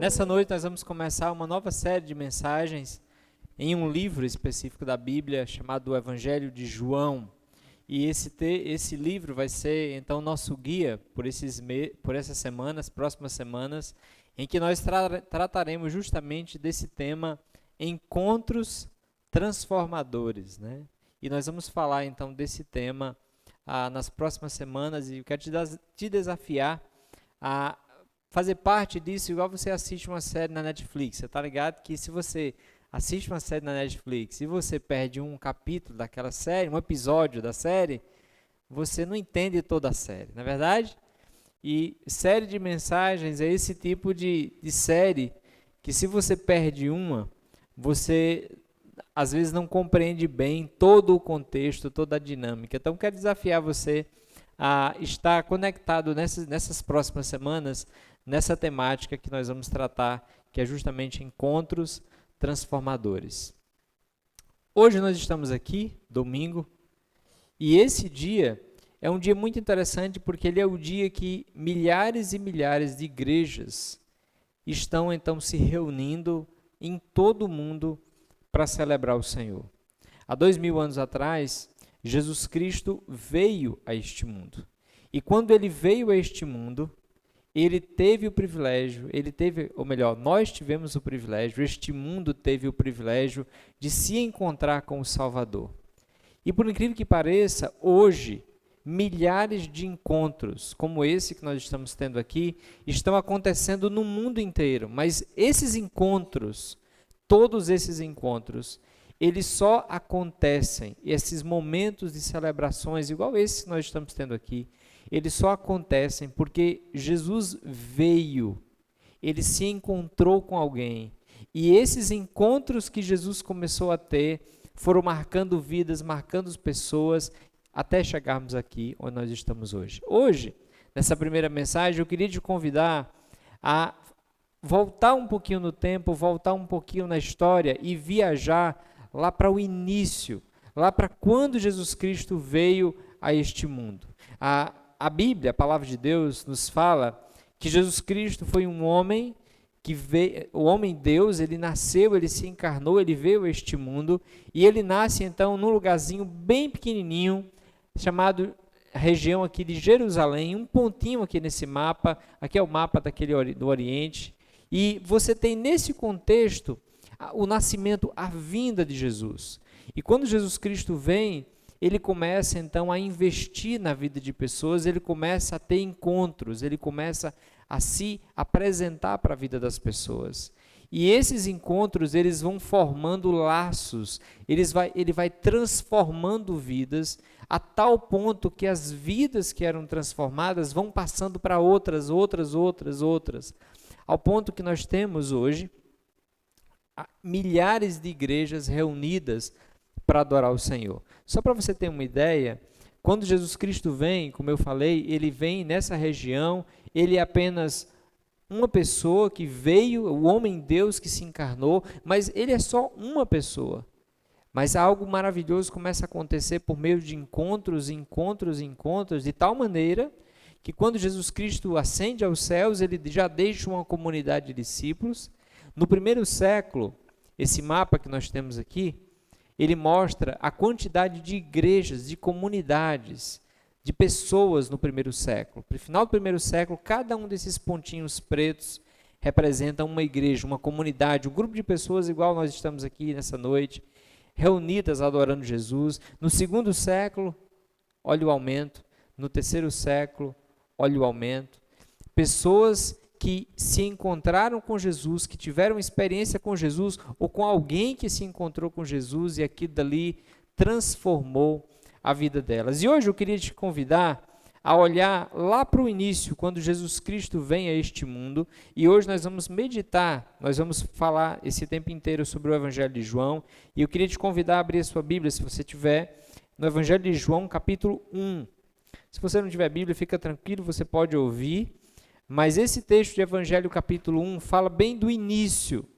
Nessa noite nós vamos começar uma nova série de mensagens em um livro específico da Bíblia chamado O Evangelho de João. E esse livro vai ser então nosso guia por essas semanas, próximas semanas, em que nós trataremos justamente desse tema, encontros transformadores, né? E nós vamos falar então desse tema nas próximas semanas, e eu quero te desafiar a fazer parte disso, igual você assiste uma série na Netflix. Você está ligado que se você assiste uma série na Netflix e você perde um capítulo daquela série, um episódio da série, você não entende toda a série, não é verdade? E série de mensagens é esse tipo de série que, se você perde uma, você às vezes não compreende bem todo o contexto, toda a dinâmica. Então quero desafiar você a estar conectado nessas próximas semanas, nessa temática que nós vamos tratar, que é justamente encontros transformadores. Hoje nós estamos aqui, domingo, e esse dia é um dia muito interessante porque ele é o dia que milhares e milhares de igrejas estão então se reunindo em todo o mundo para celebrar o Senhor. Há 2000 anos atrás, Jesus Cristo veio a este mundo. E quando ele veio a este mundo, ele teve o privilégio, nós tivemos o privilégio, este mundo teve o privilégio de se encontrar com o Salvador. E por incrível que pareça, hoje, milhares de encontros como esse que nós estamos tendo aqui, estão acontecendo no mundo inteiro. Mas esses encontros, todos esses encontros, eles só acontecem, esses momentos de celebrações, igual esse que nós estamos tendo aqui, eles só acontecem porque Jesus veio, ele se encontrou com alguém. E esses encontros que Jesus começou a ter foram marcando vidas, marcando pessoas, até chegarmos aqui onde nós estamos hoje. Hoje, nessa primeira mensagem, eu queria te convidar a voltar um pouquinho no tempo, voltar um pouquinho na história e viajar lá para o início, lá para quando Jesus Cristo veio a este mundo. A Bíblia, a palavra de Deus, nos fala que Jesus Cristo foi um homem que veio, o homem Deus, ele nasceu, ele se encarnou, ele veio a este mundo, e ele nasce então num lugarzinho bem pequenininho, chamado região aqui de Jerusalém, um pontinho aqui nesse mapa, aqui é o mapa do Oriente, e você tem nesse contexto o nascimento, a vinda de Jesus. E quando Jesus Cristo vem, ele começa então a investir na vida de pessoas, ele começa a ter encontros, ele começa a se apresentar para a vida das pessoas. E esses encontros, eles vão formando laços, ele vai transformando vidas, a tal ponto que as vidas que eram transformadas vão passando para outras, ao ponto que nós temos hoje milhares de igrejas reunidas para adorar o Senhor. Só para você ter uma ideia, quando Jesus Cristo vem, como eu falei, ele vem nessa região, ele é apenas uma pessoa que veio, o homem Deus que se encarnou, mas ele é só uma pessoa. Mas algo maravilhoso começa a acontecer por meio de encontros, de tal maneira que quando Jesus Cristo ascende aos céus, ele já deixa uma comunidade de discípulos. No primeiro século, esse mapa que nós temos aqui, ele mostra a quantidade de igrejas, de comunidades, de pessoas no primeiro século. No final do primeiro século, cada um desses pontinhos pretos representa uma igreja, uma comunidade, um grupo de pessoas igual nós estamos aqui nessa noite, reunidas adorando Jesus. No segundo século, olha o aumento. No terceiro século, olha o aumento. Pessoas que se encontraram com Jesus, que tiveram experiência com Jesus, ou com alguém que se encontrou com Jesus e aquilo dali transformou a vida delas. E hoje eu queria te convidar a olhar lá para o início, quando Jesus Cristo vem a este mundo, e hoje nós vamos meditar, nós vamos falar esse tempo inteiro sobre o Evangelho de João, e eu queria te convidar a abrir a sua Bíblia, se você tiver, no Evangelho de João, capítulo 1. Se você não tiver Bíblia, fica tranquilo, você pode ouvir. Mas esse texto de Evangelho capítulo 1 fala bem do início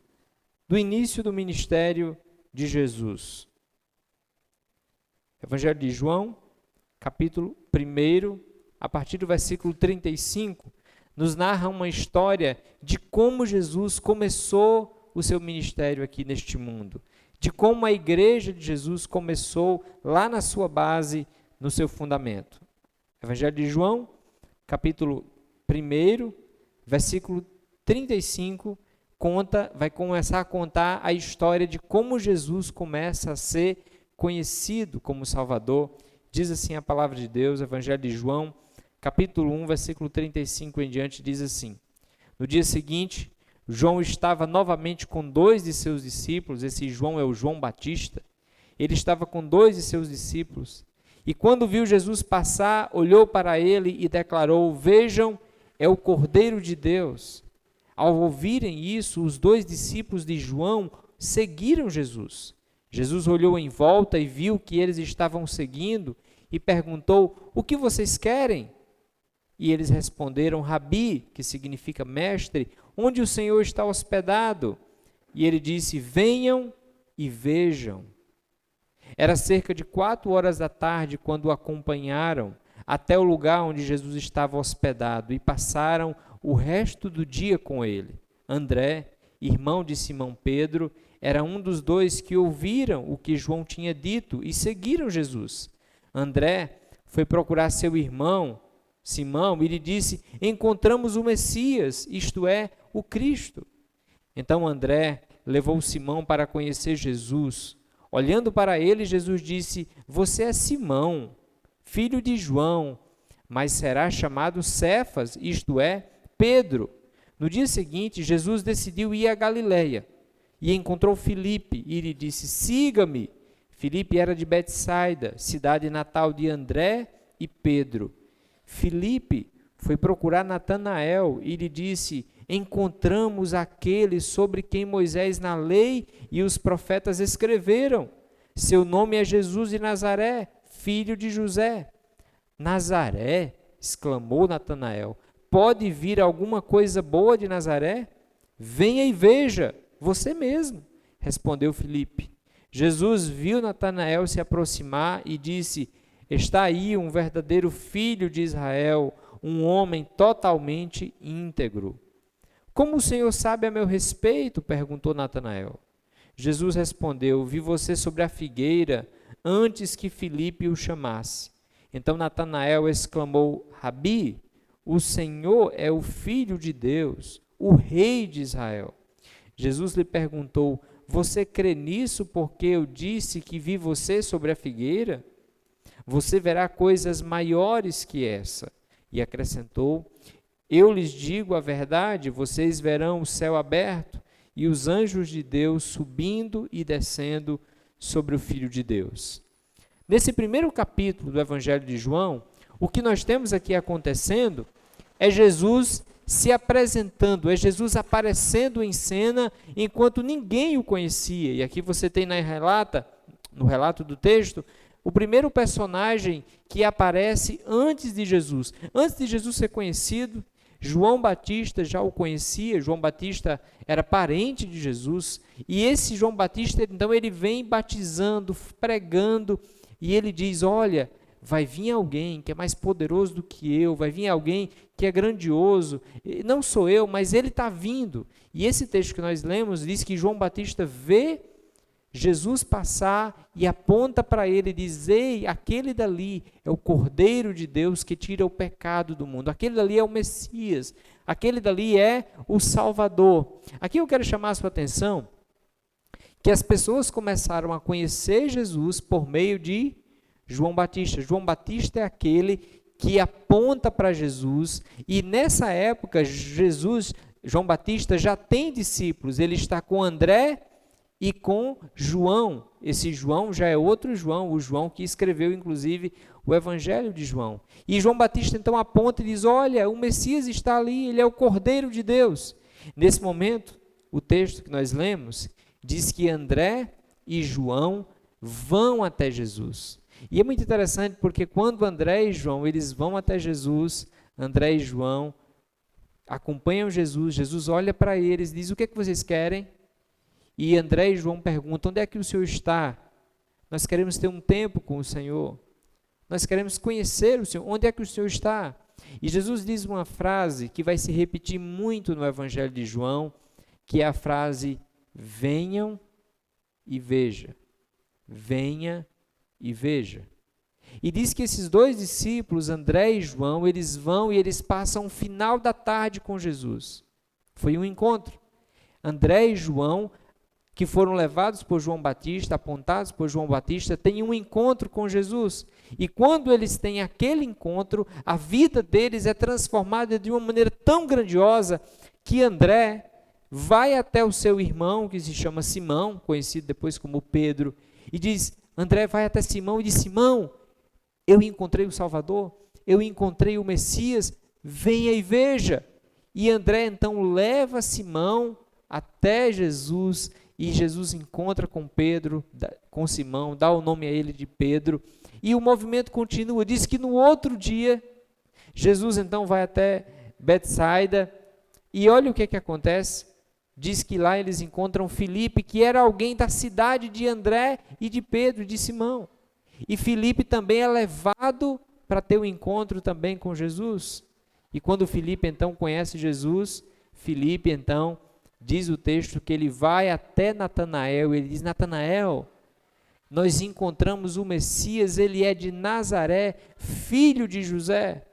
do ministério de Jesus. Evangelho de João, capítulo 1, a partir do versículo 35, nos narra uma história de como Jesus começou o seu ministério aqui neste mundo, de como a igreja de Jesus começou lá na sua base, no seu fundamento. Evangelho de João, capítulo 1, versículo 35, vai começar a contar a história de como Jesus começa a ser conhecido como Salvador. Diz assim a palavra de Deus, Evangelho de João, capítulo 1, versículo 35 em diante, diz assim: No dia seguinte, João estava novamente com 2 de seus discípulos. Esse João é o João Batista. Ele estava com 2 de seus discípulos. E quando viu Jesus passar, olhou para ele e declarou: Vejam, é o Cordeiro de Deus. Ao ouvirem isso, os 2 discípulos de João seguiram Jesus. Jesus olhou em volta e viu que eles estavam seguindo e perguntou: O que vocês querem? E eles responderam: Rabi, que significa mestre, onde o Senhor está hospedado? E ele disse: Venham e vejam. Era cerca de 4 da tarde quando o acompanharam até o lugar onde Jesus estava hospedado e passaram o resto do dia com ele. André, irmão de Simão Pedro, era um dos 2 que ouviram o que João tinha dito e seguiram Jesus. André foi procurar seu irmão Simão e lhe disse: Encontramos o Messias, isto é, o Cristo. Então André levou Simão para conhecer Jesus. Olhando para ele, Jesus disse: Você é Simão, filho de João, mas será chamado Cefas, isto é, Pedro. No dia seguinte, Jesus decidiu ir a Galiléia e encontrou Filipe e lhe disse: Siga-me. Filipe era de Betsaida, cidade natal de André e Pedro. Filipe foi procurar Natanael e lhe disse: Encontramos aquele sobre quem Moisés na lei e os profetas escreveram. Seu nome é Jesus de Nazaré, filho de José. Nazaré? Exclamou Natanael. Pode vir alguma coisa boa de Nazaré? Venha e veja, você mesmo, respondeu Filipe. Jesus viu Natanael se aproximar e disse: Está aí um verdadeiro filho de Israel, um homem totalmente íntegro. Como o Senhor sabe a meu respeito? Perguntou Natanael. Jesus respondeu: Vi você sobre a figueira antes que Filipe o chamasse. Então Natanael exclamou: Rabi, o Senhor é o Filho de Deus, o Rei de Israel. Jesus lhe perguntou: Você crê nisso porque eu disse que vi você sobre a figueira? Você verá coisas maiores que essa. E acrescentou: Eu lhes digo a verdade, vocês verão o céu aberto e os anjos de Deus subindo e descendo sobre o Filho de Deus. Nesse primeiro capítulo do Evangelho de João, o que nós temos aqui acontecendo é Jesus se apresentando, é Jesus aparecendo em cena enquanto ninguém o conhecia. E aqui você tem no relato do texto, o primeiro personagem que aparece antes de Jesus. Antes de Jesus ser conhecido, João Batista já o conhecia. João Batista era parente de Jesus. E esse João Batista, então, ele vem batizando, pregando, e ele diz: olha, vai vir alguém que é mais poderoso do que eu, vai vir alguém que é grandioso, não sou eu, mas ele está vindo. E esse texto que nós lemos diz que João Batista vê Jesus passar e aponta para ele e diz: ei, aquele dali é o Cordeiro de Deus que tira o pecado do mundo, aquele dali é o Messias, aquele dali é o Salvador. Aqui eu quero chamar a sua atenção que as pessoas começaram a conhecer Jesus por meio de João Batista. João Batista é aquele que aponta para Jesus, e nessa época João Batista já tem discípulos, ele está com André e com João. Esse João já é outro João, o João que escreveu inclusive o Evangelho de João. E João Batista então aponta e diz: olha, o Messias está ali, ele é o Cordeiro de Deus. Nesse momento, o texto que nós lemos diz que André e João vão até Jesus. E é muito interessante porque quando André e João eles vão até Jesus, André e João acompanham Jesus, Jesus olha para eles e diz: o que é que vocês querem? E André e João perguntam: onde é que o Senhor está? Nós queremos ter um tempo com o Senhor. Nós queremos conhecer o Senhor. Onde é que o Senhor está? E Jesus diz uma frase que vai se repetir muito no Evangelho de João, que é a frase: venham e veja. Venha e veja. E diz que esses dois discípulos, André e João, eles vão e eles passam o final da tarde com Jesus. Foi um encontro. André e João, que foram levados por João Batista, apontados por João Batista, têm um encontro com Jesus. E quando eles têm aquele encontro, a vida deles é transformada de uma maneira tão grandiosa que André vai até o seu irmão, que se chama Simão, conhecido depois como Pedro, e diz, André vai até Simão e diz, Simão, eu encontrei o Salvador, eu encontrei o Messias, venha e veja. E André então leva Simão até Jesus, e Jesus encontra com Pedro, com Simão, dá o nome a ele de Pedro, e o movimento continua. Diz que no outro dia, Jesus então vai até Betsaida, e olha o que acontece. Diz que lá eles encontram Filipe, que era alguém da cidade de André e de Pedro, de Simão. E Filipe também é levado para ter um encontro também com Jesus. E quando Filipe então conhece Jesus, Filipe então diz o texto que ele vai até Natanael, ele diz, Natanael, nós encontramos o Messias, ele é de Nazaré, filho de José.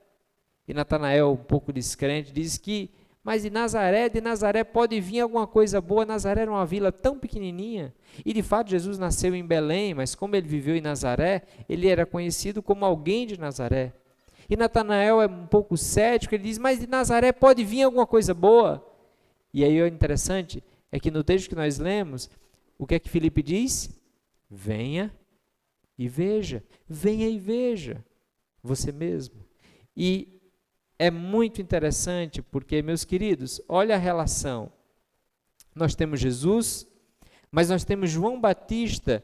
E Natanael, um pouco descrente, diz que, mas de Nazaré pode vir alguma coisa boa. Nazaré era uma vila tão pequenininha, e de fato Jesus nasceu em Belém, mas como ele viveu em Nazaré, ele era conhecido como alguém de Nazaré. E Natanael é um pouco cético, ele diz, mas de Nazaré pode vir alguma coisa boa. E aí o interessante é que no texto que nós lemos, o que é que Filipe diz? Venha e veja você mesmo. E é muito interessante porque, meus queridos, olha a relação. Nós temos Jesus, mas nós temos João Batista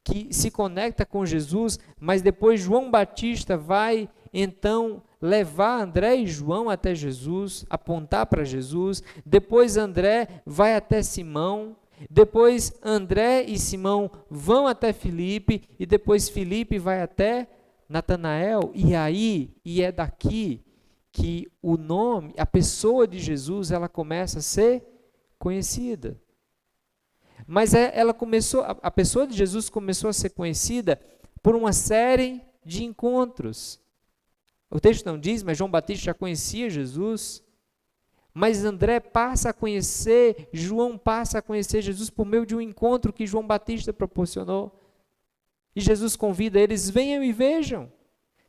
que se conecta com Jesus, mas depois João Batista vai então levar André e João até Jesus, apontar para Jesus. Depois André vai até Simão, depois André e Simão vão até Filipe, e depois Filipe vai até Natanael, e é daqui que o nome, a pessoa de Jesus, ela começa a ser conhecida. Mas a pessoa de Jesus começou a ser conhecida por uma série de encontros. O texto não diz, mas João Batista já conhecia Jesus. Mas André passa a conhecer, João passa a conhecer Jesus por meio de um encontro que João Batista proporcionou. E Jesus convida eles, venham e vejam.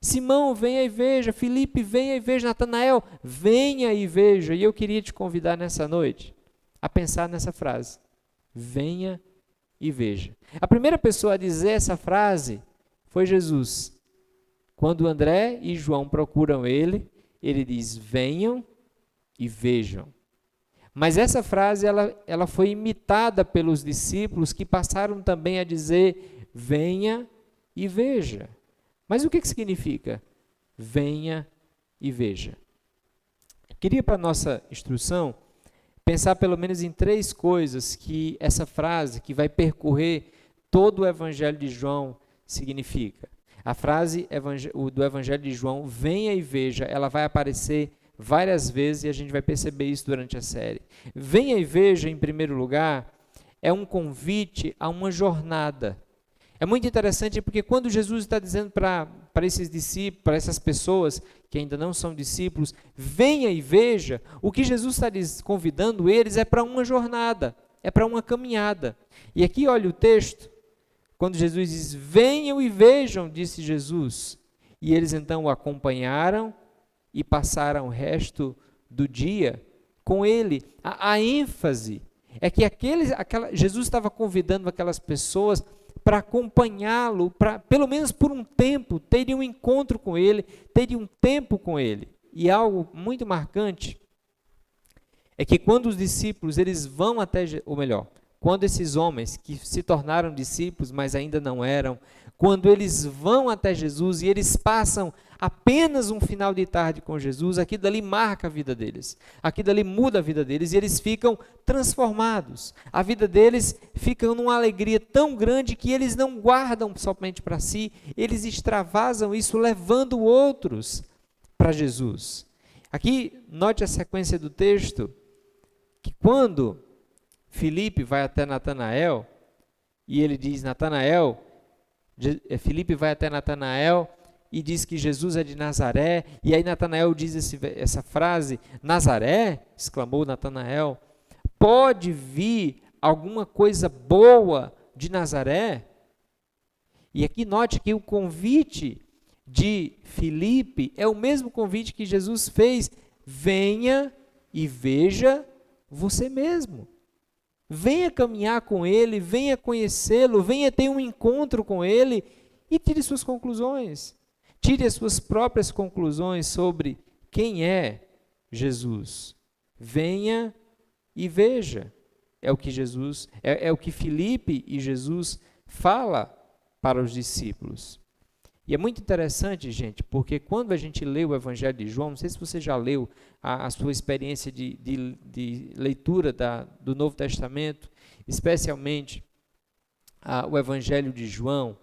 Simão, venha e veja. Filipe, venha e veja. Natanael, venha e veja. E eu queria te convidar nessa noite a pensar nessa frase. Venha e veja. A primeira pessoa a dizer essa frase foi Jesus. Quando André e João procuram ele, ele diz, venham e vejam. Mas essa frase ela foi imitada pelos discípulos, que passaram também a dizer, venha e veja. Mas o que significa? Venha e veja. Eu queria, para a nossa instrução, pensar pelo menos em 3 coisas que essa frase, que vai percorrer todo o Evangelho de João, significa. A frase do Evangelho de João, venha e veja, ela vai aparecer várias vezes e a gente vai perceber isso durante a série. Venha e veja, em primeiro lugar, é um convite a uma jornada. É muito interessante porque quando Jesus está dizendo para esses discípulos, para essas pessoas que ainda não são discípulos, venha e veja, o que Jesus está convidando eles é para uma jornada, é para uma caminhada. E aqui olha o texto, quando Jesus diz, venham e vejam, disse Jesus. E eles então o acompanharam e passaram o resto do dia com ele. A ênfase é que Jesus estava convidando aquelas pessoas para acompanhá-lo, pelo menos por um tempo, terem um encontro com ele, terem um tempo com ele. E algo muito marcante é que quando os discípulos eles vão até, ou melhor, quando esses homens que se tornaram discípulos, mas ainda não eram, quando eles vão até Jesus e eles passam apenas um final de tarde com Jesus, aquilo dali marca a vida deles, aquilo dali muda a vida deles e eles ficam transformados. A vida deles fica numa alegria tão grande que eles não guardam somente para si, eles extravasam isso levando outros para Jesus. Aqui, note a sequência do texto, que quando Filipe vai até Natanael, e ele diz, Filipe vai até Natanael e diz que Jesus é de Nazaré, e aí Natanael diz essa frase, Nazaré? Exclamou Natanael, pode vir alguma coisa boa de Nazaré? E aqui note que o convite de Filipe é o mesmo convite que Jesus fez, venha e veja você mesmo. Venha caminhar com ele, venha conhecê-lo, venha ter um encontro com ele e tire suas conclusões. Tire as suas próprias conclusões sobre quem é Jesus. Venha e veja. É o que Jesus, é o que Filipe e Jesus fala para os discípulos. E é muito interessante, gente, porque quando a gente lê o Evangelho de João, não sei se você já leu a sua experiência de leitura do Novo Testamento, especialmente o Evangelho de João,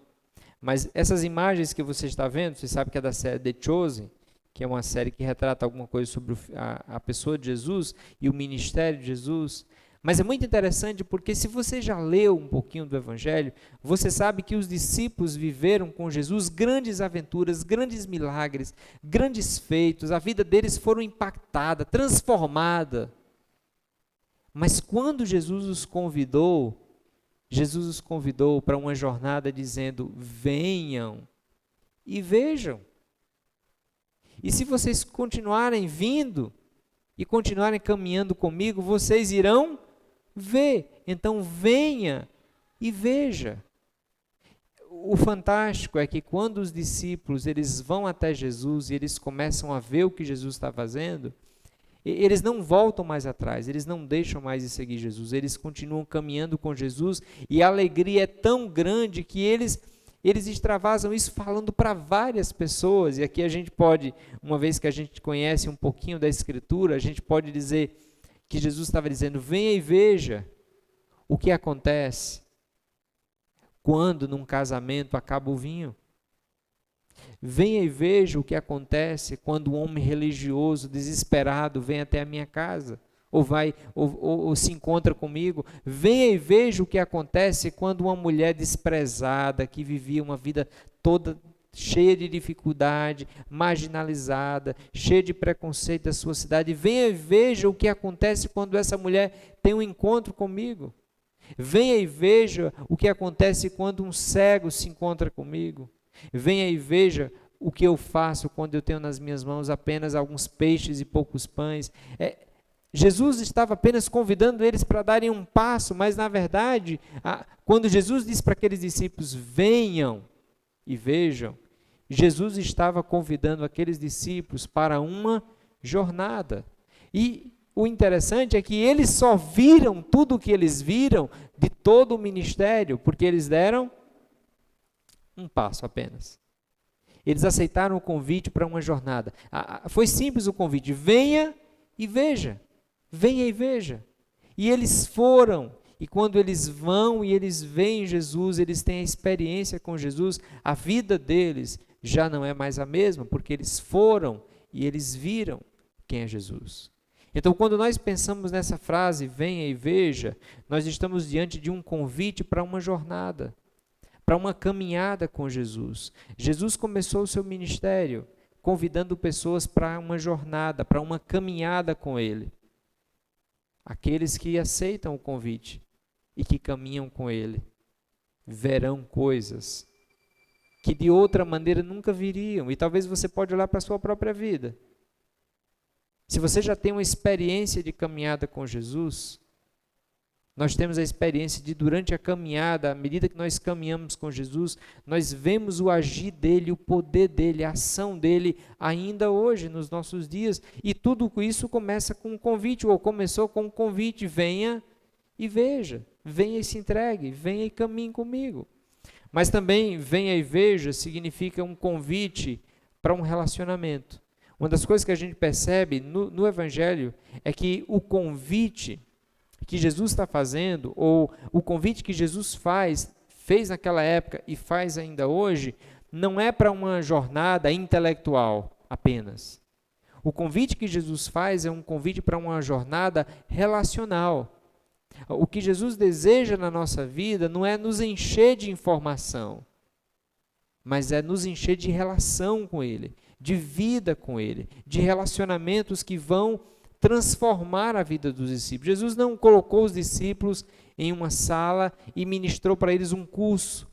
mas essas imagens que você está vendo, você sabe que é da série The Chosen, que é uma série que retrata alguma coisa sobre a pessoa de Jesus e o ministério de Jesus. Mas é muito interessante porque se você já leu um pouquinho do Evangelho, você sabe que os discípulos viveram com Jesus grandes aventuras, grandes milagres, grandes feitos, a vida deles foram impactada, transformada. Mas quando Jesus os convidou para uma jornada dizendo, venham e vejam. E se vocês continuarem vindo e continuarem caminhando comigo, vocês irão ver. Então venha e veja. O fantástico é que quando os discípulos eles vão até Jesus e eles começam a ver o que Jesus está fazendo, eles não voltam mais atrás, eles não deixam mais de seguir Jesus, eles continuam caminhando com Jesus e a alegria é tão grande que eles extravasam isso falando para várias pessoas. E aqui a gente pode, uma vez que a gente conhece um pouquinho da Escritura, a gente pode dizer que Jesus estava dizendo, venha e veja o que acontece quando num casamento acaba o vinho. Venha e veja o que acontece quando um homem religioso, desesperado, vem até a minha casa, ou se encontra comigo. Venha e veja o que acontece quando uma mulher desprezada, que vivia uma vida toda cheia de dificuldade, marginalizada, cheia de preconceito da sua cidade, venha e veja o que acontece quando essa mulher tem um encontro comigo. Venha e veja o que acontece quando um cego se encontra comigo. Venha e veja o que eu faço quando eu tenho nas minhas mãos apenas alguns peixes e poucos pães. Jesus estava apenas convidando eles para darem um passo, mas na verdade, quando Jesus disse para aqueles discípulos, venham e vejam, Jesus estava convidando aqueles discípulos para uma jornada. E o interessante é que eles só viram tudo o que eles viram de todo o ministério, porque eles deram um passo apenas. Eles aceitaram o convite para uma jornada. Foi simples o convite, venha e veja. Venha e veja. E eles foram. E quando eles vão e eles veem Jesus, eles têm a experiência com Jesus, a vida deles já não é mais a mesma, porque eles foram e eles viram quem é Jesus. Então, quando nós pensamos nessa frase, venha e veja, nós estamos diante de um convite para uma jornada, para uma caminhada com Jesus. Jesus começou o seu ministério convidando pessoas para uma jornada, para uma caminhada com Ele. Aqueles que aceitam o convite e que caminham com Ele verão coisas que de outra maneira nunca viriam. E talvez você pode olhar para a sua própria vida. Se você já tem uma experiência de caminhada com Jesus, nós temos a experiência de durante a caminhada, à medida que nós caminhamos com Jesus, nós vemos o agir dele, o poder dele, a ação dele ainda hoje, nos nossos dias. E tudo isso começa com um convite, ou começou com um convite, venha e veja, venha e se entregue, venha e caminhe comigo. Mas também venha e veja significa um convite para um relacionamento. Uma das coisas que a gente percebe no Evangelho é que o convite que Jesus está fazendo, ou o convite que Jesus fez naquela época e faz ainda hoje, não é para uma jornada intelectual apenas. O convite que Jesus faz é um convite para uma jornada relacional. O que Jesus deseja na nossa vida não é nos encher de informação, mas é nos encher de relação com Ele, de vida com Ele, de relacionamentos que vão transformar a vida dos discípulos. Jesus não colocou os discípulos em uma sala e ministrou para eles um curso.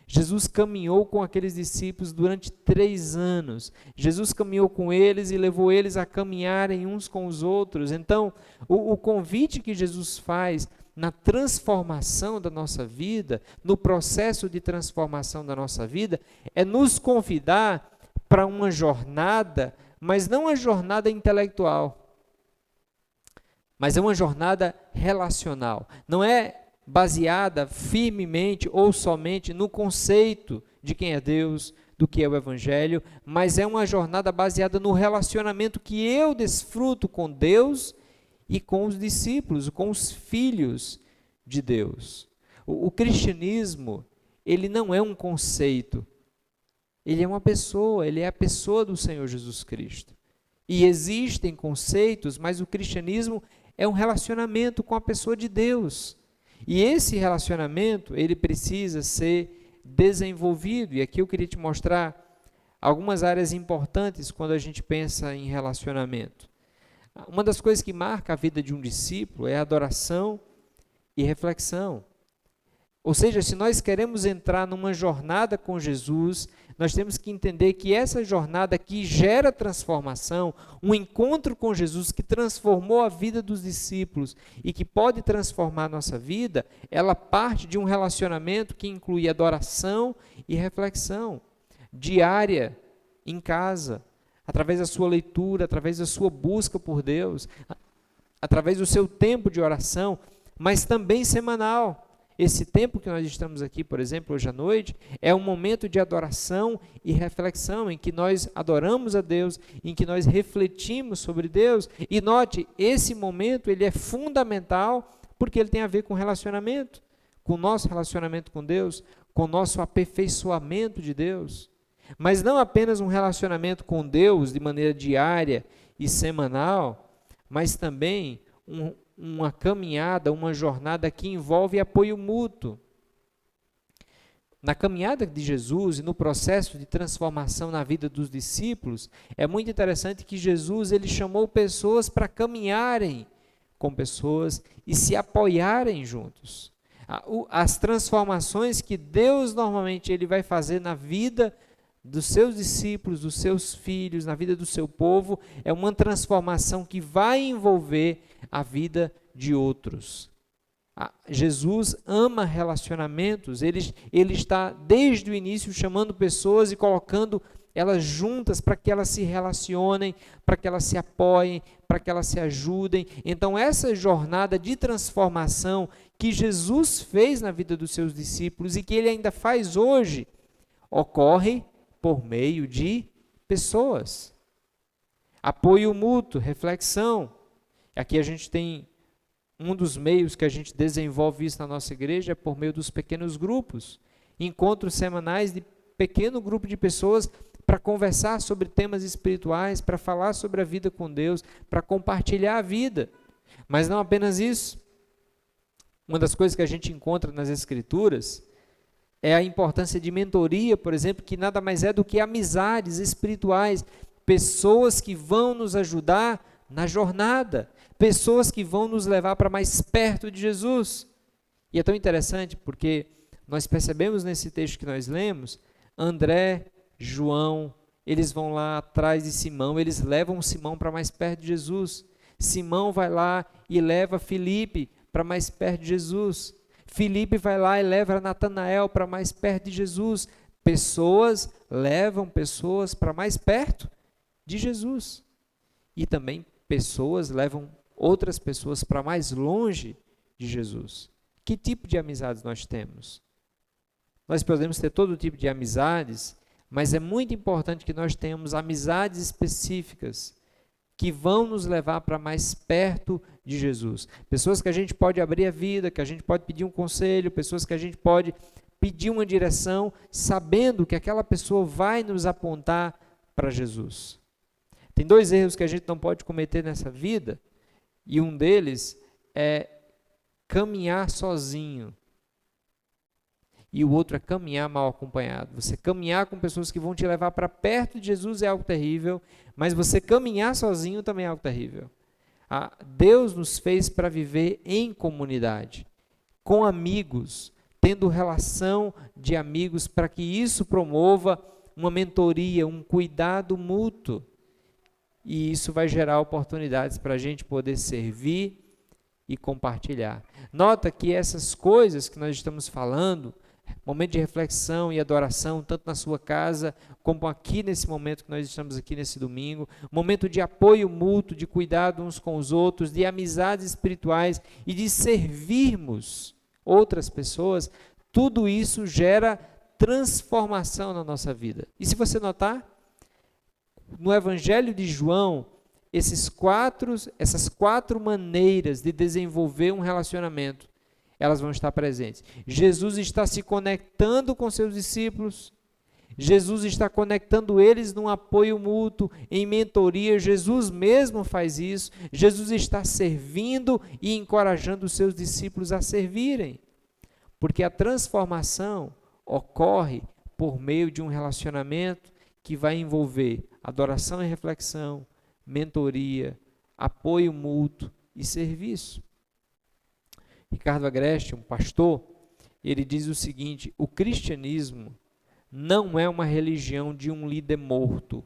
Jesus caminhou com aqueles discípulos durante 3 anos. Jesus caminhou com eles e levou eles a caminharem uns com os outros. Então, o convite que Jesus faz na transformação da nossa vida, no processo de transformação da nossa vida, é nos convidar para uma jornada, mas não uma jornada intelectual, mas é uma jornada relacional. Não é baseada firmemente ou somente no conceito de quem é Deus, do que é o Evangelho, mas é uma jornada baseada no relacionamento que eu desfruto com Deus e com os discípulos, com os filhos de Deus. O cristianismo, ele não é um conceito, ele é uma pessoa, ele é a pessoa do Senhor Jesus Cristo. E existem conceitos, mas o cristianismo é um relacionamento com a pessoa de Deus. E esse relacionamento, ele precisa ser desenvolvido. E aqui eu queria te mostrar algumas áreas importantes quando a gente pensa em relacionamento. Uma das coisas que marca a vida de um discípulo é a adoração e reflexão. Ou seja, se nós queremos entrar numa jornada com Jesus, nós temos que entender que essa jornada que gera transformação, um encontro com Jesus que transformou a vida dos discípulos e que pode transformar a nossa vida, ela parte de um relacionamento que inclui adoração e reflexão diária, em casa, através da sua leitura, através da sua busca por Deus, através do seu tempo de oração, mas também semanal. Esse tempo que nós estamos aqui, por exemplo, hoje à noite, é um momento de adoração e reflexão, em que nós adoramos a Deus, em que nós refletimos sobre Deus. E note, esse momento ele é fundamental porque ele tem a ver com relacionamento, com o nosso relacionamento com Deus, com o nosso aperfeiçoamento de Deus. Mas não apenas um relacionamento com Deus de maneira diária e semanal, mas também uma caminhada, uma jornada que envolve apoio mútuo. Na caminhada de Jesus e no processo de transformação na vida dos discípulos, é muito interessante que Jesus ele chamou pessoas para caminharem com pessoas e se apoiarem juntos. As transformações que Deus normalmente ele vai fazer na vida dos seus discípulos, dos seus filhos, na vida do seu povo, é uma transformação que vai envolver a vida de outros. Jesus ama relacionamentos, ele está desde o início chamando pessoas e colocando elas juntas para que elas se relacionem, para que elas se apoiem, para que elas se ajudem. Então essa jornada de transformação que Jesus fez na vida dos seus discípulos e que ele ainda faz hoje, ocorre por meio de pessoas. Apoio mútuo, reflexão. Aqui a gente tem um dos meios que a gente desenvolve isso na nossa igreja é por meio dos pequenos grupos. Encontros semanais de pequeno grupo de pessoas para conversar sobre temas espirituais, para falar sobre a vida com Deus, para compartilhar a vida. Mas não apenas isso. Uma das coisas que a gente encontra nas Escrituras é a importância de mentoria, por exemplo, que nada mais é do que amizades espirituais, pessoas que vão nos ajudar na jornada, pessoas que vão nos levar para mais perto de Jesus. E é tão interessante porque nós percebemos nesse texto que nós lemos, André, João, eles vão lá atrás de Simão, eles levam Simão para mais perto de Jesus. Simão vai lá e leva Filipe para mais perto de Jesus. Filipe vai lá e leva Natanael para mais perto de Jesus. Pessoas levam pessoas para mais perto de Jesus. E também pessoas levam outras pessoas para mais longe de Jesus. Que tipo de amizades nós temos? Nós podemos ter todo tipo de amizades, mas é muito importante que nós tenhamos amizades específicas que vão nos levar para mais perto de Jesus. Pessoas que a gente pode abrir a vida, que a gente pode pedir um conselho, pessoas que a gente pode pedir uma direção, sabendo que aquela pessoa vai nos apontar para Jesus. Tem 2 erros que a gente não pode cometer nessa vida, e um deles é caminhar sozinho. E o outro é caminhar mal acompanhado. Você caminhar com pessoas que vão te levar para perto de Jesus é algo terrível, mas você caminhar sozinho também é algo terrível. Deus nos fez para viver em comunidade, com amigos, tendo relação de amigos, para que isso promova uma mentoria, um cuidado mútuo. E isso vai gerar oportunidades para a gente poder servir e compartilhar. Nota que essas coisas que nós estamos falando, momento de reflexão e adoração, tanto na sua casa, como aqui nesse momento que nós estamos aqui nesse domingo, momento de apoio mútuo, de cuidado uns com os outros, de amizades espirituais e de servirmos outras pessoas, tudo isso gera transformação na nossa vida. E se você notar, no Evangelho de João, essas 4 maneiras de desenvolver um relacionamento, elas vão estar presentes. Jesus está se conectando com seus discípulos, Jesus está conectando eles num apoio mútuo, em mentoria, Jesus mesmo faz isso, Jesus está servindo e encorajando os seus discípulos a servirem, porque a transformação ocorre por meio de um relacionamento que vai envolver adoração e reflexão, mentoria, apoio mútuo e serviço. Ricardo Agreste, um pastor, ele diz o seguinte: o cristianismo não é uma religião de um líder morto.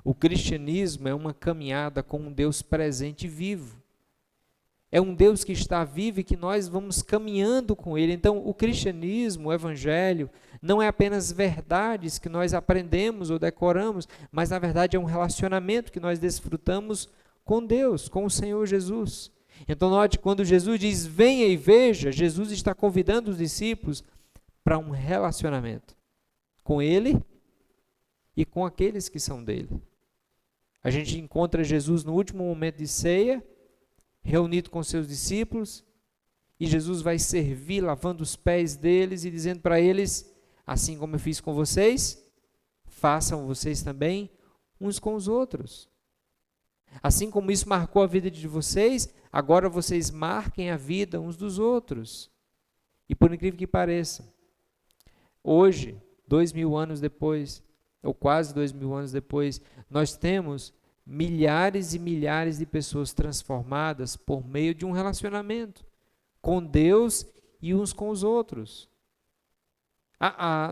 O cristianismo é uma caminhada com um Deus presente e vivo. É um Deus que está vivo e que nós vamos caminhando com Ele. Então, o cristianismo, o evangelho, não é apenas verdades que nós aprendemos ou decoramos, mas, na verdade, é um relacionamento que nós desfrutamos com Deus, com o Senhor Jesus. Então, note, quando Jesus diz, venha e veja, Jesus está convidando os discípulos para um relacionamento com Ele e com aqueles que são dele. A gente encontra Jesus no último momento de ceia, reunido com seus discípulos, e Jesus vai servir, lavando os pés deles e dizendo para eles, assim como eu fiz com vocês, façam vocês também uns com os outros. Assim como isso marcou a vida de vocês, agora vocês marquem a vida uns dos outros. E por incrível que pareça, hoje, 2000 anos depois, ou quase 2000 anos depois, nós temos milhares e milhares de pessoas transformadas por meio de um relacionamento com Deus e uns com os outros.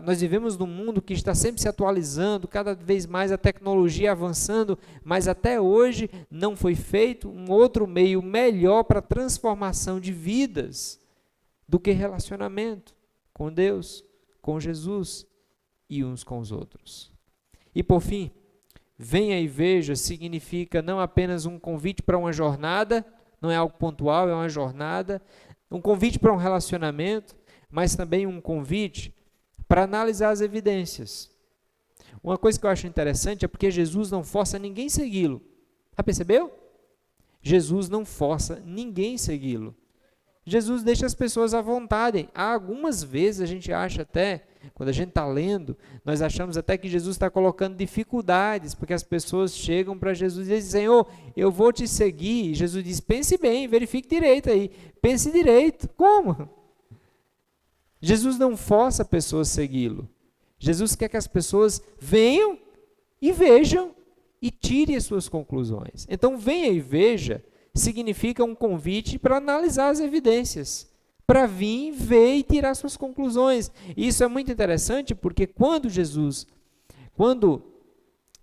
Nós vivemos num mundo que está sempre se atualizando, cada vez mais a tecnologia avançando, mas até hoje não foi feito um outro meio melhor para a transformação de vidas do que relacionamento com Deus, com Jesus e uns com os outros. E por fim, venha e veja significa não apenas um convite para uma jornada, não é algo pontual, é uma jornada, um convite para um relacionamento, mas também um convite para analisar as evidências. Uma coisa que eu acho interessante é porque Jesus não força ninguém a segui-lo. Já percebeu? Jesus não força ninguém a segui-lo. Jesus deixa as pessoas à vontade. Há algumas vezes a gente acha até, quando a gente está lendo, nós achamos até que Jesus está colocando dificuldades, porque as pessoas chegam para Jesus e dizem, Senhor, eu vou te seguir. E Jesus diz, pense bem, verifique direito aí. Pense direito. Como? Jesus não força a pessoa a segui-lo. Jesus quer que as pessoas venham e vejam e tirem as suas conclusões. Então, venha e veja significa um convite para analisar as evidências, para vir, ver e tirar suas conclusões. E isso é muito interessante porque quando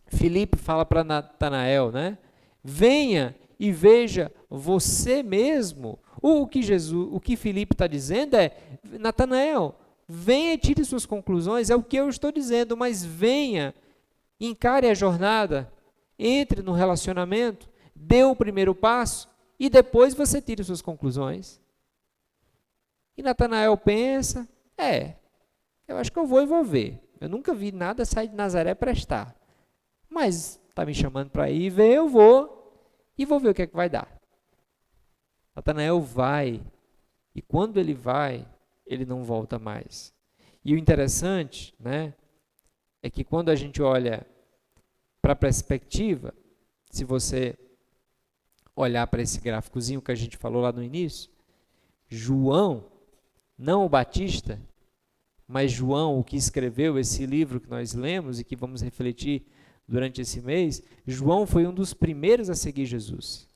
Filipe fala para Natanael, né, venha e veja você mesmo, o que Filipe está dizendo é, Natanael, venha e tire suas conclusões, é o que eu estou dizendo, mas venha, encare a jornada, entre no relacionamento, dê o primeiro passo e depois você tire suas conclusões. E Natanael pensa, eu acho que eu vou ver. Eu nunca vi nada sair de Nazaré prestar. Mas está me chamando para ir ver, eu vou e vou ver o que é que vai dar. Natanael vai e quando ele vai, ele não volta mais. E o interessante, né, é que quando a gente olha para a perspectiva, se você olhar para esse gráficozinho que a gente falou lá no início, João, não o Batista, mas João, o que escreveu esse livro que nós lemos e que vamos refletir durante esse mês, João foi um dos primeiros a seguir Jesus.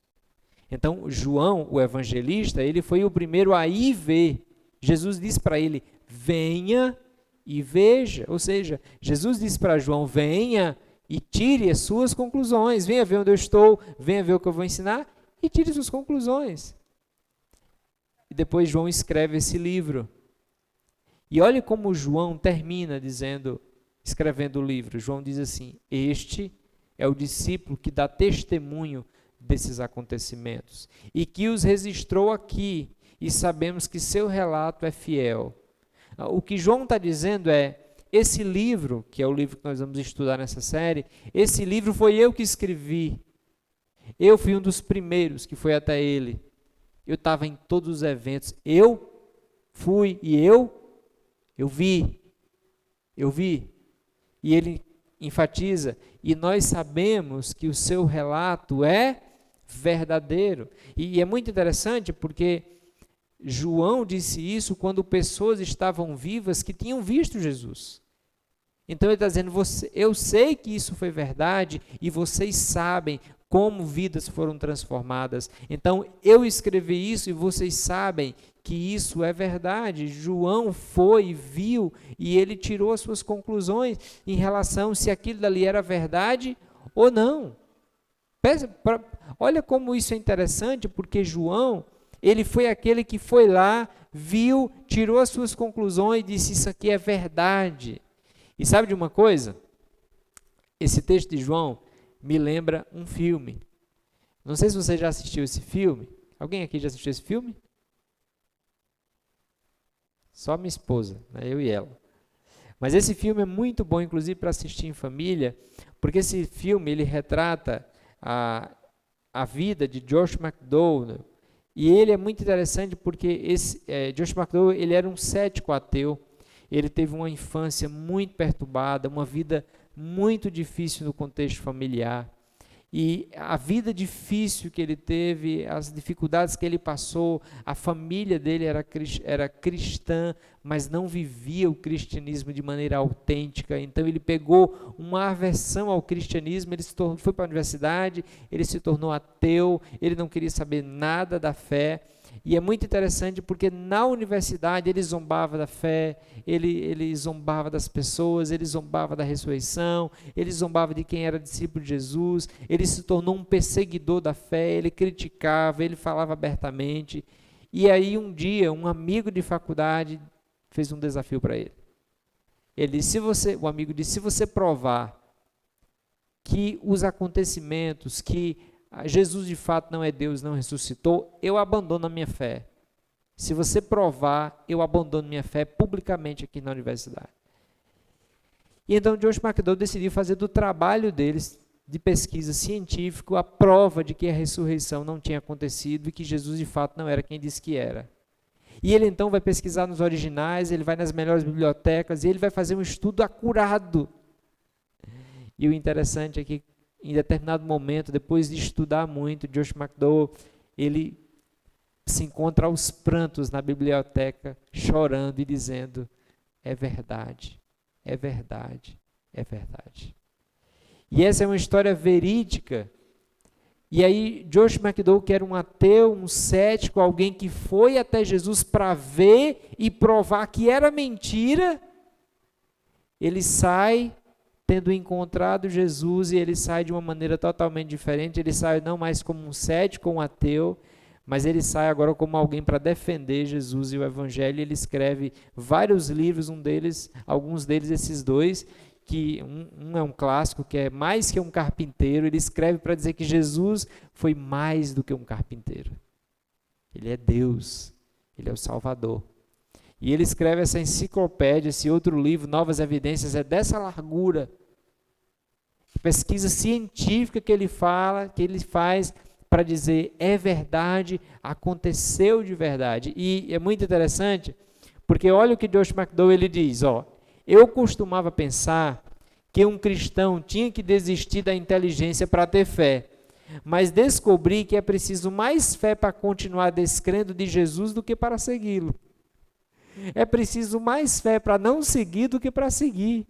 Então, João, o evangelista, ele foi o primeiro a ir ver. Jesus disse para ele, venha e veja. Ou seja, Jesus disse para João, venha e tire as suas conclusões. Venha ver onde eu estou, venha ver o que eu vou ensinar e tire suas conclusões. E depois João escreve esse livro. E olhe como João termina escrevendo o livro. João diz assim, este é o discípulo que dá testemunho desses acontecimentos e que os registrou aqui, e sabemos que seu relato é fiel. O que João está dizendo é, esse livro, que é o livro que nós vamos estudar nessa série, esse livro foi eu que escrevi. Eu fui um dos primeiros que foi até ele. Eu estava em todos os eventos. Eu fui e eu vi. E ele enfatiza, e nós sabemos que o seu relato é verdadeiro. E é muito interessante porque João disse isso quando pessoas estavam vivas que tinham visto Jesus. Então ele está dizendo, eu sei que isso foi verdade e vocês sabem como vidas foram transformadas. Então eu escrevi isso e vocês sabem que isso é verdade. João foi, viu e ele tirou as suas conclusões em relação se aquilo dali era verdade ou não. Olha como isso é interessante, porque João, ele foi aquele que foi lá, viu, tirou as suas conclusões e disse, isso aqui é verdade. E sabe de uma coisa? Esse texto de João me lembra um filme. Não sei se você já assistiu esse filme. Alguém aqui já assistiu esse filme? Só minha esposa, né? Eu e ela. Mas esse filme é muito bom, inclusive, para assistir em família, porque esse filme ele retrata a vida de Josh McDowell. E ele é muito interessante porque Josh McDowell ele era um cético ateu. Ele teve uma infância muito perturbada, uma vida muito difícil no contexto familiar. E a vida difícil que ele teve, as dificuldades que ele passou, a família dele era cristã, mas não vivia o cristianismo de maneira autêntica. Então ele pegou uma aversão ao cristianismo, ele foi para a universidade, ele se tornou ateu, ele não queria saber nada da fé. E é muito interessante porque na universidade ele zombava da fé, ele zombava das pessoas, ele zombava da ressurreição, ele zombava de quem era discípulo de Jesus, ele se tornou um perseguidor da fé, ele criticava, ele falava abertamente. E aí um dia um amigo de faculdade fez um desafio para ele. Ele disse, o amigo disse, se você provar que os acontecimentos, que Jesus de fato não é Deus, não ressuscitou, eu abandono a minha fé. Se você provar, eu abandono minha fé publicamente aqui na universidade. E então Josh McDowell decidiu fazer do trabalho deles, de pesquisa científica, a prova de que a ressurreição não tinha acontecido e que Jesus de fato não era quem disse que era. E ele então vai pesquisar nos originais, ele vai nas melhores bibliotecas e ele vai fazer um estudo acurado. E o interessante é que em determinado momento, depois de estudar muito, Josh McDowell, ele se encontra aos prantos na biblioteca, chorando e dizendo, é verdade, é verdade, é verdade. E essa é uma história verídica. E aí, Josh McDowell, que era um ateu, um cético, alguém que foi até Jesus para ver e provar que era mentira, ele sai tendo encontrado Jesus e ele sai de uma maneira totalmente diferente. Ele sai não mais como um cético, um ateu, mas ele sai agora como alguém para defender Jesus e o Evangelho. Ele escreve vários livros, alguns deles esses dois, que um é um clássico, que é Mais que um Carpinteiro. Ele escreve para dizer que Jesus foi mais do que um carpinteiro. Ele é Deus, ele é o Salvador. E ele escreve essa enciclopédia, esse outro livro, Novas Evidências, é dessa largura. Pesquisa científica que ele faz para dizer, é verdade, aconteceu de verdade. E é muito interessante, porque olha o que Josh McDowell ele diz, eu costumava pensar que um cristão tinha que desistir da inteligência para ter fé. mas descobri que é preciso mais fé para continuar descrendo de Jesus do que para segui-lo. É preciso mais fé para não seguir do que para seguir.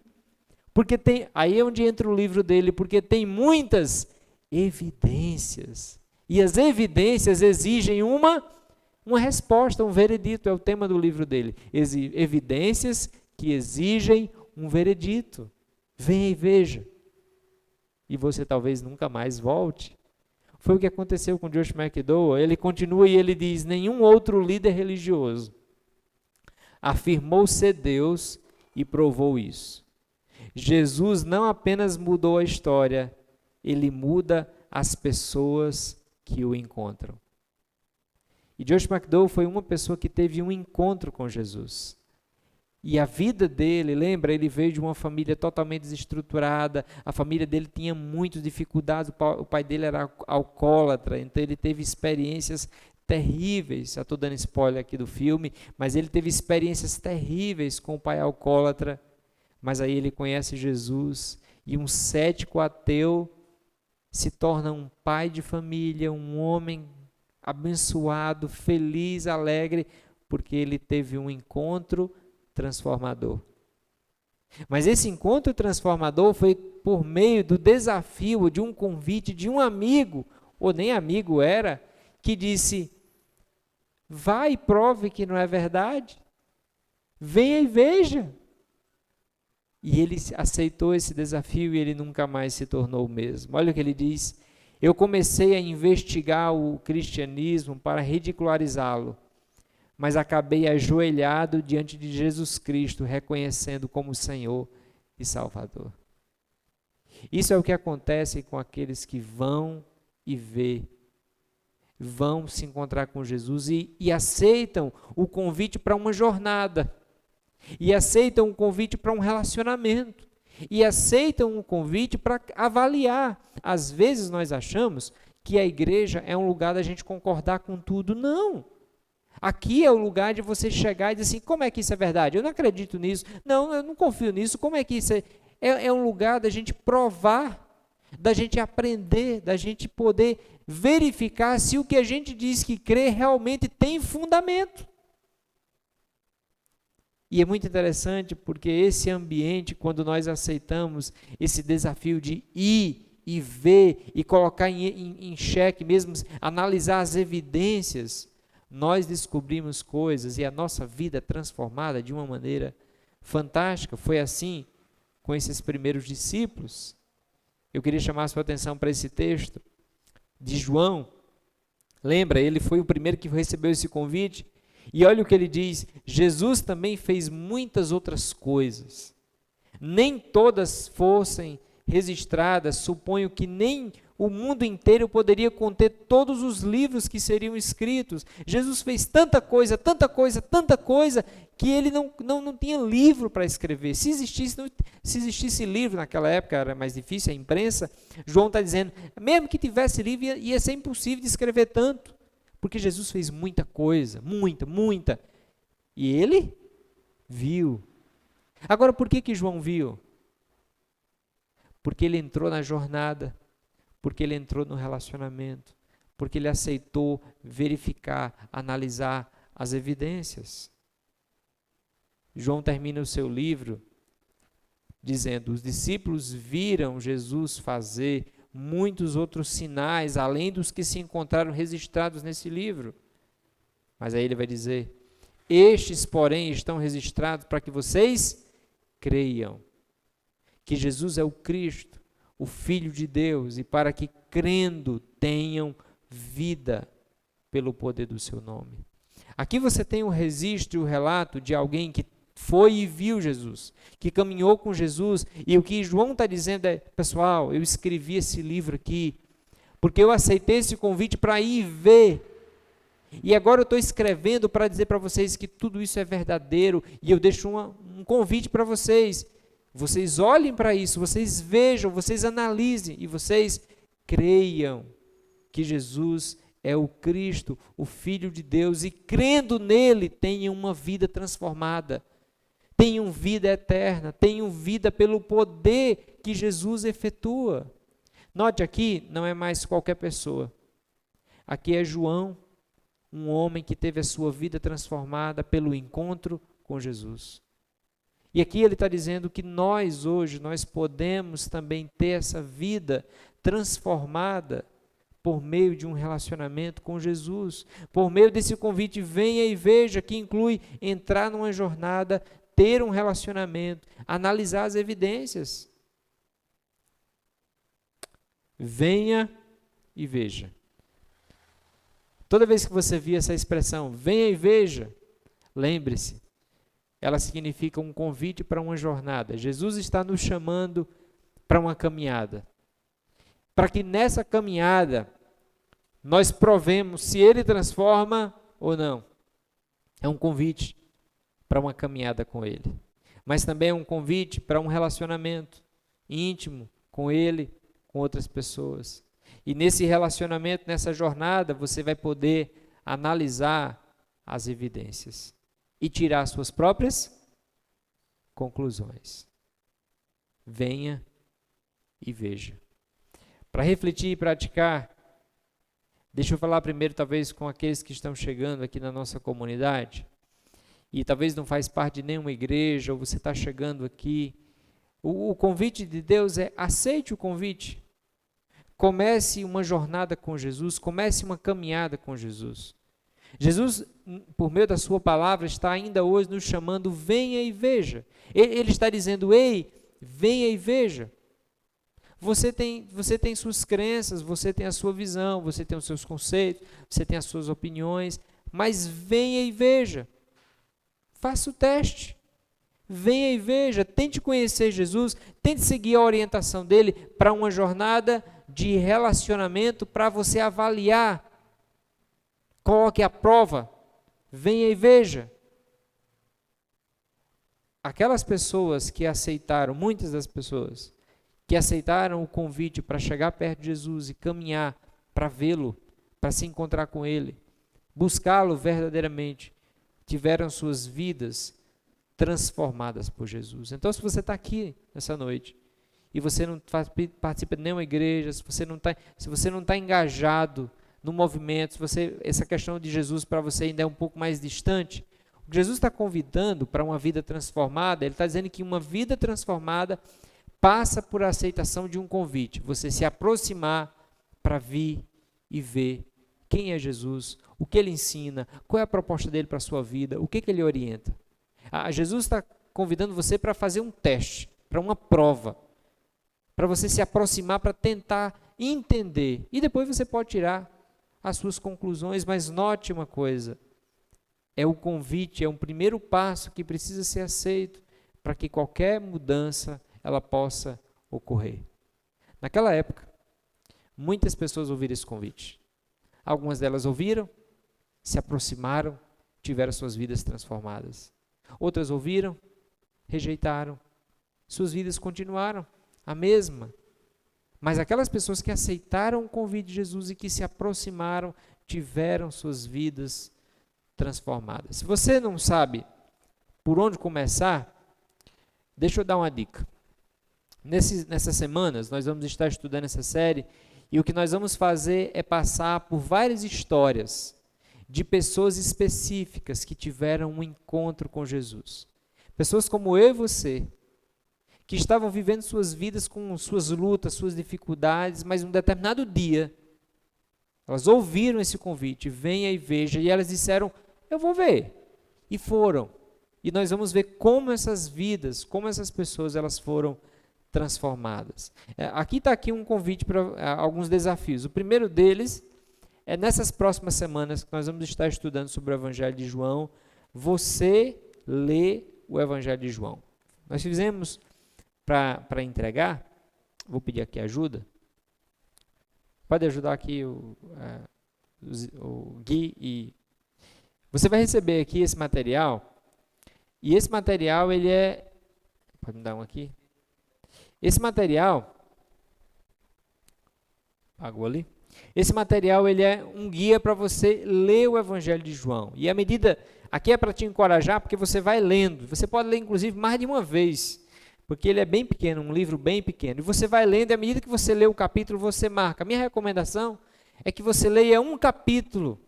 Porque aí é onde entra o livro dele, porque tem muitas evidências. E as evidências exigem uma resposta, um veredito, é o tema do livro dele. Evidências que exigem um veredito. Venha e veja. E você talvez nunca mais volte. Foi o que aconteceu com Josh McDowell. Ele continua e ele diz: nenhum outro líder religioso afirmou ser Deus e provou isso. Jesus não apenas mudou a história, ele muda as pessoas que o encontram. E Josh McDowell foi uma pessoa que teve um encontro com Jesus. E a vida dele, lembra, ele veio de uma família totalmente desestruturada, a família dele tinha muitas dificuldades, o pai dele era alcoólatra, então ele teve experiências terríveis, estou dando spoiler aqui do filme, mas ele teve experiências terríveis com o pai alcoólatra, mas aí ele conhece Jesus, e um cético ateu se torna um pai de família, um homem abençoado, feliz, alegre, porque ele teve um encontro transformador. Mas esse encontro transformador foi por meio do desafio, de um convite de um amigo, ou nem amigo era, que disse: vá e prove que não é verdade, venha e veja. E ele aceitou esse desafio e ele nunca mais se tornou o mesmo. Olha o que ele diz: eu comecei a investigar o cristianismo para ridicularizá-lo, mas acabei ajoelhado diante de Jesus Cristo, reconhecendo como Senhor e Salvador. Isso é o que acontece com aqueles que vão e vão se encontrar com Jesus e aceitam o convite para uma jornada, e aceitam o convite para um relacionamento, e aceitam o convite para avaliar. Às vezes nós achamos que a igreja é um lugar da gente concordar com tudo. Não! Aqui é o lugar de você chegar e dizer assim: como é que isso é verdade? Eu não acredito nisso. Não, eu não confio nisso. Como é que isso é? É um lugar da gente provar, da gente aprender, da gente poder verificar se o que a gente diz que crê realmente tem fundamento. E é muito interessante porque esse ambiente, quando nós aceitamos esse desafio de ir e ver e colocar em xeque mesmo, analisar as evidências, nós descobrimos coisas e a nossa vida é transformada de uma maneira fantástica. Foi assim com esses primeiros discípulos. Eu queria chamar a sua atenção para esse texto de João. Lembra, ele foi o primeiro que recebeu esse convite. E olha o que ele diz: Jesus também fez muitas outras coisas. Nem todas fossem registradas, suponho que nem o mundo inteiro poderia conter todos os livros que seriam escritos. Jesus fez tanta coisa, que ele não tinha livro para escrever. Se existisse livro naquela época, era mais difícil, a imprensa. João está dizendo, mesmo que tivesse livro, ia ser impossível de escrever tanto, porque Jesus fez muita coisa, muita. E ele viu. Agora, por que João viu? Porque ele entrou na jornada, porque ele entrou no relacionamento, porque ele aceitou verificar, analisar as evidências. João termina o seu livro dizendo: os discípulos viram Jesus fazer muitos outros sinais, além dos que se encontraram registrados nesse livro. Mas aí ele vai dizer: estes, porém, estão registrados para que vocês creiam que Jesus é o Cristo, o Filho de Deus, e para que, crendo, tenham vida pelo poder do seu nome. Aqui você tem o registro e o relato de alguém que foi e viu Jesus, que caminhou com Jesus, e o que João está dizendo é: pessoal, eu escrevi esse livro aqui, porque eu aceitei esse convite para ir ver, e agora eu estou escrevendo para dizer para vocês que tudo isso é verdadeiro, e eu deixo um convite para vocês. Vocês olhem para isso, vocês vejam, vocês analisem e vocês creiam que Jesus é o Cristo, o Filho de Deus, e crendo nele tenham uma vida transformada, tenham vida eterna, tenham vida pelo poder que Jesus efetua. Note aqui, não é mais qualquer pessoa. Aqui é João, um homem que teve a sua vida transformada pelo encontro com Jesus. E aqui ele está dizendo que nós hoje, nós podemos também ter essa vida transformada por meio de um relacionamento com Jesus. Por meio desse convite, venha e veja, que inclui entrar numa jornada, ter um relacionamento, analisar as evidências. Venha e veja. Toda vez que você vir essa expressão, venha e veja, lembre-se, ela significa um convite para uma jornada. Jesus está nos chamando para uma caminhada. Para que nessa caminhada nós provemos se Ele transforma ou não. É um convite para uma caminhada com Ele. Mas também é um convite para um relacionamento íntimo com Ele, com outras pessoas. E nesse relacionamento, nessa jornada, você vai poder analisar as evidências e tirar suas próprias conclusões. Venha e veja. Para refletir e praticar, deixa eu falar primeiro talvez com aqueles que estão chegando aqui na nossa comunidade e talvez não faz parte de nenhuma igreja ou você está chegando aqui. O convite de Deus é aceite o convite. Comece uma jornada com Jesus, comece uma caminhada com Jesus. Jesus, por meio da sua palavra, está ainda hoje nos chamando, venha e veja. Ele está dizendo, ei, venha e veja. Você tem suas crenças, você tem a sua visão, você tem os seus conceitos, você tem as suas opiniões, mas venha e veja. Faça o teste. Venha e veja, tente conhecer Jesus, tente seguir a orientação dele para uma jornada de relacionamento para você avaliar. Coloque à prova, venha e veja. Aquelas pessoas que aceitaram, muitas das pessoas, que aceitaram o convite para chegar perto de Jesus e caminhar para vê-lo, para se encontrar com Ele, buscá-lo verdadeiramente, tiveram suas vidas transformadas por Jesus. Então, se você está aqui nessa noite e você não participa de nenhuma igreja, se você não está engajado no movimento, essa questão de Jesus para você ainda é um pouco mais distante, o que Jesus está convidando para uma vida transformada, Ele está dizendo que uma vida transformada passa por a aceitação de um convite, você se aproximar para vir e ver quem é Jesus, o que Ele ensina, qual é a proposta dele para a sua vida, o que Ele orienta. Jesus está convidando você para fazer um teste, para uma prova, para você se aproximar, para tentar entender. E depois você pode tirar as suas conclusões, mas note uma coisa, é o convite, é um primeiro passo que precisa ser aceito para que qualquer mudança ela possa ocorrer. Naquela época, muitas pessoas ouviram esse convite. Algumas delas ouviram, se aproximaram, tiveram suas vidas transformadas. Outras ouviram, rejeitaram, suas vidas continuaram a mesma. Mas aquelas pessoas que aceitaram o convite de Jesus e que se aproximaram, tiveram suas vidas transformadas. Se você não sabe por onde começar, deixa eu dar uma dica. Nessas semanas, nós vamos estar estudando essa série e o que nós vamos fazer é passar por várias histórias de pessoas específicas que tiveram um encontro com Jesus. Pessoas como eu e você, que estavam vivendo suas vidas com suas lutas, suas dificuldades, mas um determinado dia, elas ouviram esse convite, venha e veja, e elas disseram, eu vou ver. E foram. E nós vamos ver como essas vidas, como essas pessoas, elas foram transformadas. Aqui está um convite para alguns desafios. O primeiro deles é nessas próximas semanas que nós vamos estar estudando sobre o Evangelho de João, você lê o Evangelho de João. Nós fizemos para entregar, vou pedir aqui ajuda. Pode ajudar aqui o Gui e você vai receber aqui esse material. E esse material ele é, pode me dar um aqui. Esse material, apagou ali. Esse material ele é um guia para você ler o Evangelho de João. E à medida, aqui é para te encorajar, porque você vai lendo. Você pode ler inclusive mais de uma vez. porque ele é bem pequeno, um livro bem pequeno. E você vai lendo, e à medida que você lê o capítulo, você marca. A minha recomendação é que você leia um capítulo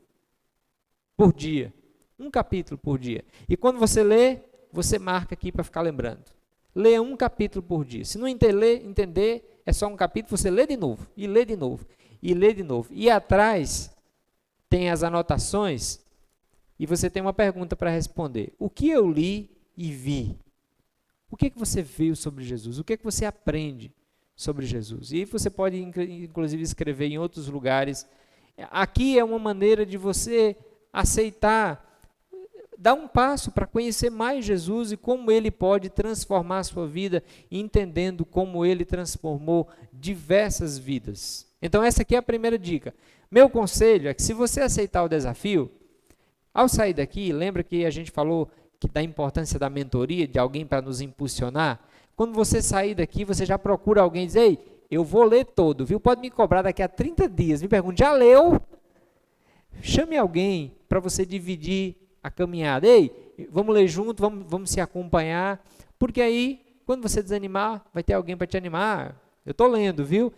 por dia. Um capítulo por dia. E quando você lê, você marca aqui para ficar lembrando. Leia um capítulo por dia. Se não entender, é só um capítulo, você lê de novo, e lê de novo, e lê de novo. E atrás tem as anotações, e você tem uma pergunta para responder. O que eu li e vi? O que você viu sobre Jesus? O que você aprende sobre Jesus? E você pode, inclusive, escrever em outros lugares. Aqui é uma maneira de você aceitar, dar um passo para conhecer mais Jesus e como ele pode transformar a sua vida, entendendo como ele transformou diversas vidas. Então essa aqui é a primeira dica. Meu conselho é que, se você aceitar o desafio, ao sair daqui, lembra que a gente falou da importância da mentoria, de alguém para nos impulsionar? Quando você sair daqui, você já procura alguém e diz: ei, eu vou ler todo, viu? Pode me cobrar daqui a 30 dias. Me pergunte: já leu? Chame alguém para você dividir a caminhada. Ei, vamos ler junto, vamos se acompanhar, porque aí, quando você desanimar, vai ter alguém para te animar. Eu estou lendo, viu?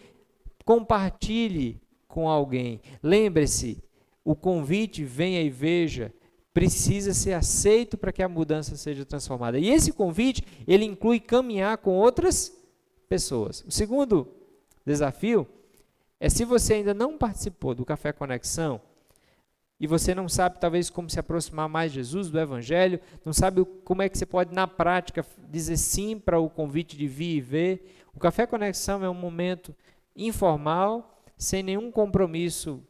Compartilhe com alguém. Lembre-se, o convite, venha e veja, precisa ser aceito para que a mudança seja transformada. E esse convite, ele inclui caminhar com outras pessoas. O segundo desafio é, se você ainda não participou do Café Conexão, e você não sabe talvez como se aproximar mais de Jesus, do Evangelho, não sabe como é que você pode na prática dizer sim para o convite de vir e ver. O Café Conexão é um momento informal, sem nenhum compromisso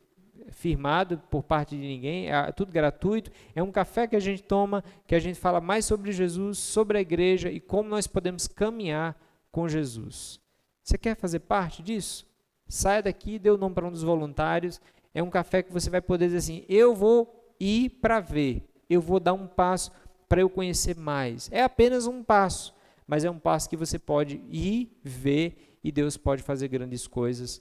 firmado por parte de ninguém, é tudo gratuito. É um café que a gente toma, que a gente fala mais sobre Jesus, sobre a igreja e como nós podemos caminhar com Jesus. Você quer fazer parte disso? Saia daqui, dê o nome para um dos voluntários. É um café que você vai poder dizer assim: eu vou ir para ver, eu vou dar um passo para eu conhecer mais. É apenas um passo, mas é um passo que você pode ir, ver, e Deus pode fazer grandes coisas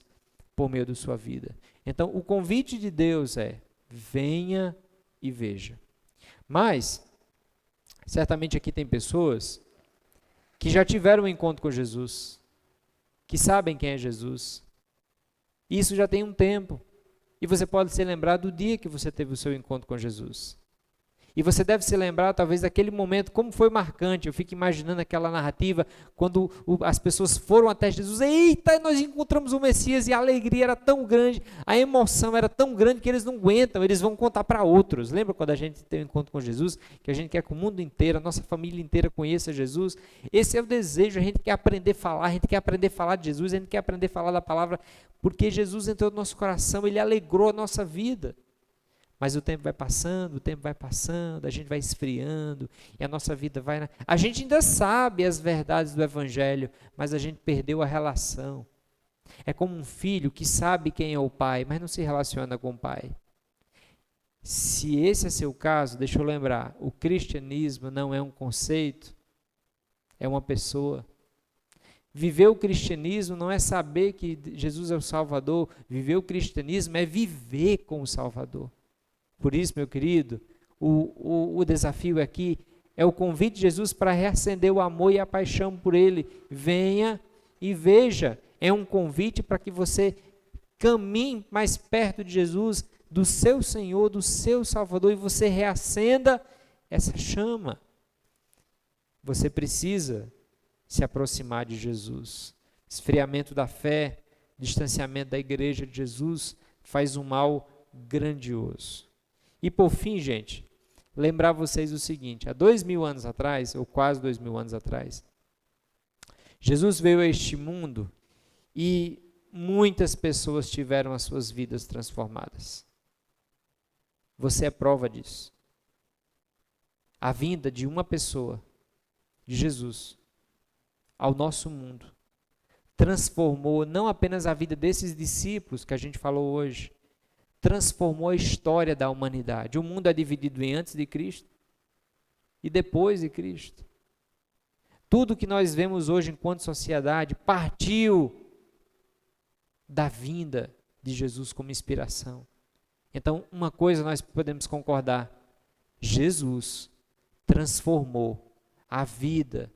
por meio da sua vida. Então, o convite de Deus é: venha e veja. Mas, certamente aqui tem pessoas que já tiveram um encontro com Jesus, que sabem quem é Jesus. Isso já tem um tempo. E você pode se lembrar do dia que você teve o seu encontro com Jesus. E você deve se lembrar, talvez, daquele momento, como foi marcante. Eu fico imaginando aquela narrativa, quando as pessoas foram até Jesus. Eita, nós encontramos o Messias, e a alegria era tão grande, a emoção era tão grande que eles não aguentam, eles vão contar para outros. Lembra quando a gente tem um encontro com Jesus, que a gente quer que o mundo inteiro, a nossa família inteira conheça Jesus? Esse é o desejo, a gente quer aprender a falar, a gente quer aprender a falar de Jesus, a gente quer aprender a falar da palavra, porque Jesus entrou no nosso coração, ele alegrou a nossa vida. Mas o tempo vai passando, a gente vai esfriando, e a nossa vida vai... A gente ainda sabe as verdades do Evangelho, mas a gente perdeu a relação. É como um filho que sabe quem é o pai, mas não se relaciona com o pai. Se esse é seu caso, deixa eu lembrar, o cristianismo não é um conceito, é uma pessoa. Viver o cristianismo não é saber que Jesus é o Salvador, viver o cristianismo é viver com o Salvador. Por isso, meu querido, o desafio aqui é o convite de Jesus para reacender o amor e a paixão por Ele. Venha e veja. É um convite para que você caminhe mais perto de Jesus, do seu Senhor, do seu Salvador, e você reacenda essa chama. Você precisa se aproximar de Jesus. Esfriamento da fé, distanciamento da igreja de Jesus faz um mal grandioso. E por fim, gente, lembrar vocês o seguinte: há 2000 anos atrás, ou quase 2000 anos atrás, Jesus veio a este mundo e muitas pessoas tiveram as suas vidas transformadas. Você é prova disso. A vinda de uma pessoa, de Jesus, ao nosso mundo, transformou não apenas a vida desses discípulos que a gente falou hoje, transformou a história da humanidade. O mundo é dividido em antes de Cristo e depois de Cristo. Tudo que nós vemos hoje enquanto sociedade partiu da vinda de Jesus como inspiração. Então, uma coisa nós podemos concordar: Jesus transformou a vida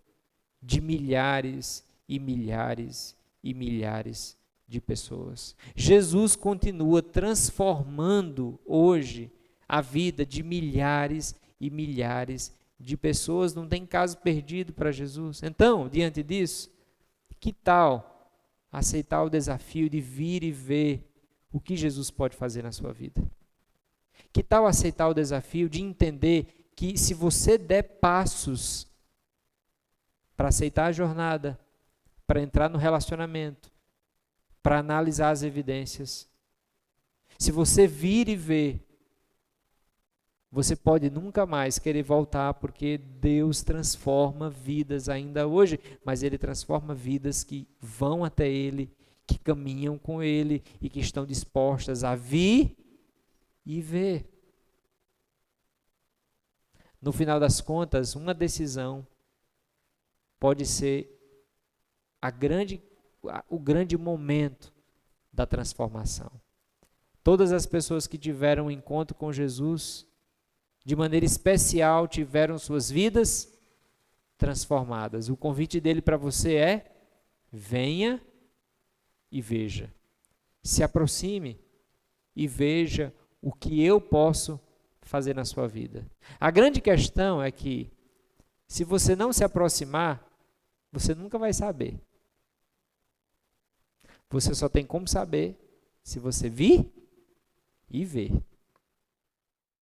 de milhares e milhares e milhares de pessoas. Jesus continua transformando hoje a vida de milhares e milhares de pessoas. Não tem caso perdido para Jesus. Então, diante disso, que tal aceitar o desafio de vir e ver o que Jesus pode fazer na sua vida? Que tal aceitar o desafio de entender que se você der passos para aceitar a jornada, para entrar no relacionamento, para analisar as evidências, se você vir e ver, você pode nunca mais querer voltar, porque Deus transforma vidas ainda hoje, mas Ele transforma vidas que vão até Ele, que caminham com Ele e que estão dispostas a vir e ver. No final das contas, uma decisão pode ser o grande momento da transformação. Todas as pessoas que tiveram um encontro com Jesus, de maneira especial, tiveram suas vidas transformadas. O convite dele para você é: venha e veja. Se aproxime e veja o que eu posso fazer na sua vida. A grande questão é que, se você não se aproximar, você nunca vai saber. Você só tem como saber se você vir e ver.